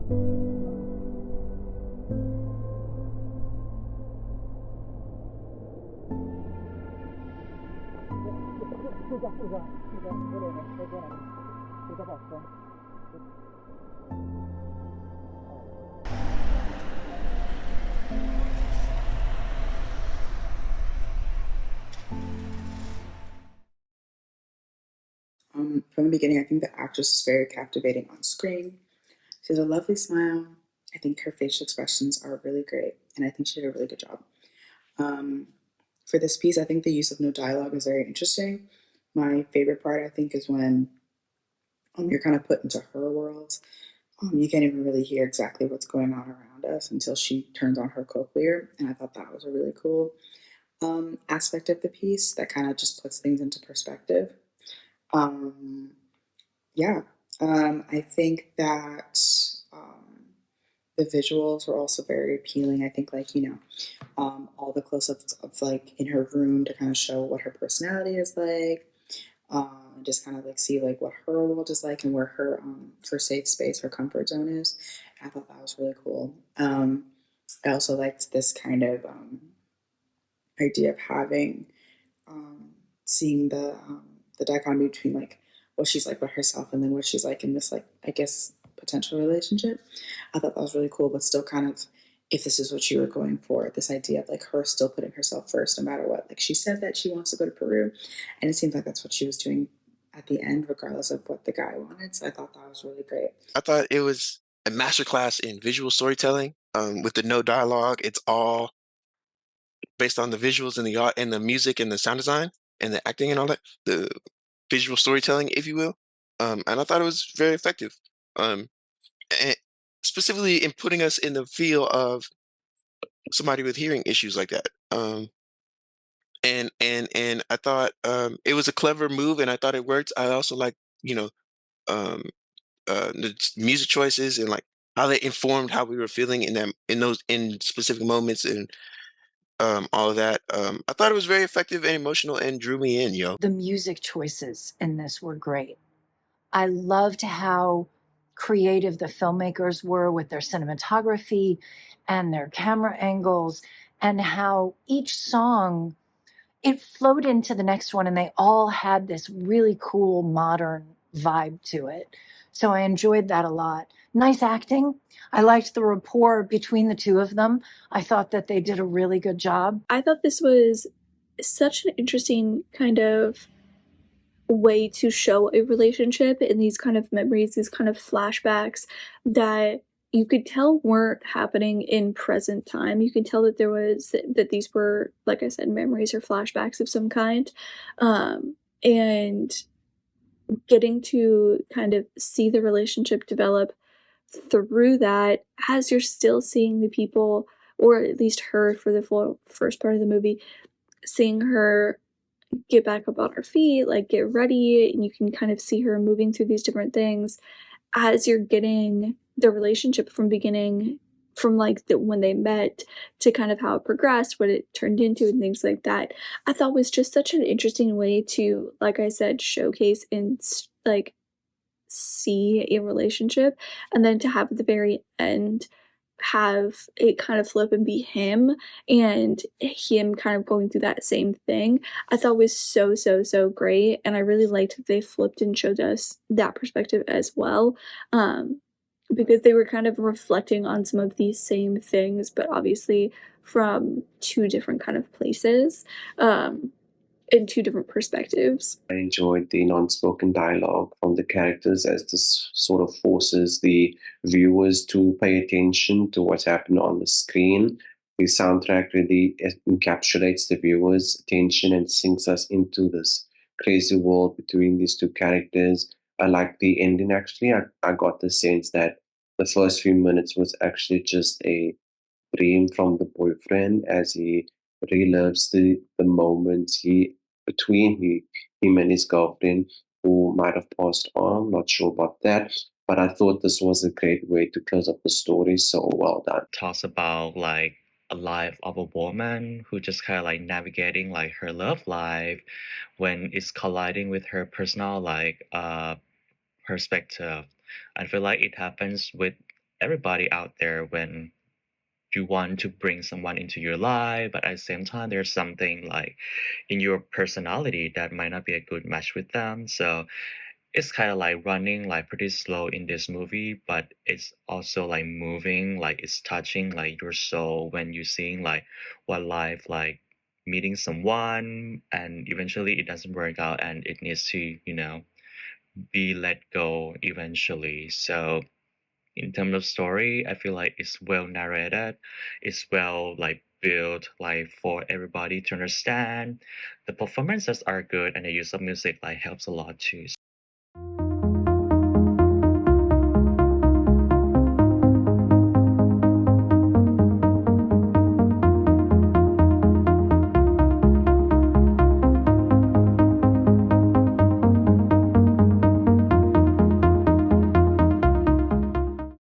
Scusa, volevo, perdonami. Scusa, posso? From the beginning, I think the actress is very captivating on screen. She has a lovely smile. I think her facial expressions are really great, and I think she did a really good job. Um, for this piece, I think the use of no dialogue is very interesting. My favorite part, I think, is when you're kind of put into her world. You can't even really hear exactly what's going on around us until she turns on her cochlear, and I thought that was a really cool aspect of the piece that kind of just puts things into perspective. Um, yeah, I think that the visuals were also very appealing. I think, like, all the close ups of, like, in her room to kind of show what her personality is like, and just kind of like see like what her world is like and where her safe space, her comfort zone is. I thought that was really cool. I also liked this kind of idea of having um, seeing the dichotomy between like what she's like by herself and then what she's like in this, like, I guess, potential relationship. I thought that was really cool, but still kind of, if this is what you were going for, this idea of like her still putting herself first no matter what. Like, she said that she wants to go to Peru, and it seems like that's what she was doing at the end, regardless of what the guy wanted. So I thought that was really great. I thought it was a masterclass in visual storytelling, with the no dialogue. It's all based on the visuals and the art and the music and the sound design and the acting and all that, the visual storytelling, if you will. And I thought it was very effective. Um, and specifically in putting us in the feel of somebody with hearing issues like that. And I thought it was a clever move, and I thought it worked. I also like, you know, um, music choices and like how they informed how we were feeling in them in those in specific moments and all of that. I thought it was very effective and emotional and drew me in, yo. The music choices in this were great. I loved how creative the filmmakers were with their cinematography and their camera angles, and how each song, it flowed into the next one, and they all had this really cool modern vibe to it. So I enjoyed that a lot. Nice acting. I liked the rapport between the two of them. I thought that they did a really good job. I thought this was such an interesting kind of way to show a relationship in these kind of memories, these kind of flashbacks that you could tell weren't happening in present time. You could tell that that these were, like I said, memories or flashbacks of some kind. And getting to kind of see the relationship develop through that as you're still seeing the people, or at least her for the full first part of the movie, seeing her get back up on her feet, like get ready, and you can kind of see her moving through these different things as you're getting the relationship from beginning, from like when they met to kind of how it progressed, what it turned into, and things like that. I thought was just such an interesting way to, like I said, showcase and like see a relationship, and then to have at the very end have it kind of flip and be him, and him kind of going through that same thing, I thought was so, so, so great, and I really liked that they flipped and showed us that perspective as well, because they were kind of reflecting on some of these same things, but obviously from two different kind of places, in two different perspectives. I enjoyed the non-spoken dialogue from the characters, as this sort of forces the viewers to pay attention to what's happening on the screen. The soundtrack really encapsulates the viewer's attention and sinks us into this crazy world between these two characters. I like the ending actually. I got the sense that the first few minutes was actually just a dream from the boyfriend as he relives the moments him and his girlfriend who might have passed on. Not sure about that. But I thought this was a great way to close up the story. So well done. Talks about like a life of a woman who just kind of like navigating like her love life when it's colliding with her personal like perspective. I feel like it happens with everybody out there when you want to bring someone into your life, but at the same time, there's something like in your personality that might not be a good match with them. So it's kind of like running like pretty slow in this movie, but it's also like moving, like it's touching like your soul when you're seeing like what life like meeting someone and eventually it doesn't work out and it needs to, be let go eventually. So in terms of story, I feel like it's well narrated, it's well like built like for everybody to understand. The performances are good and the use of music like helps a lot too.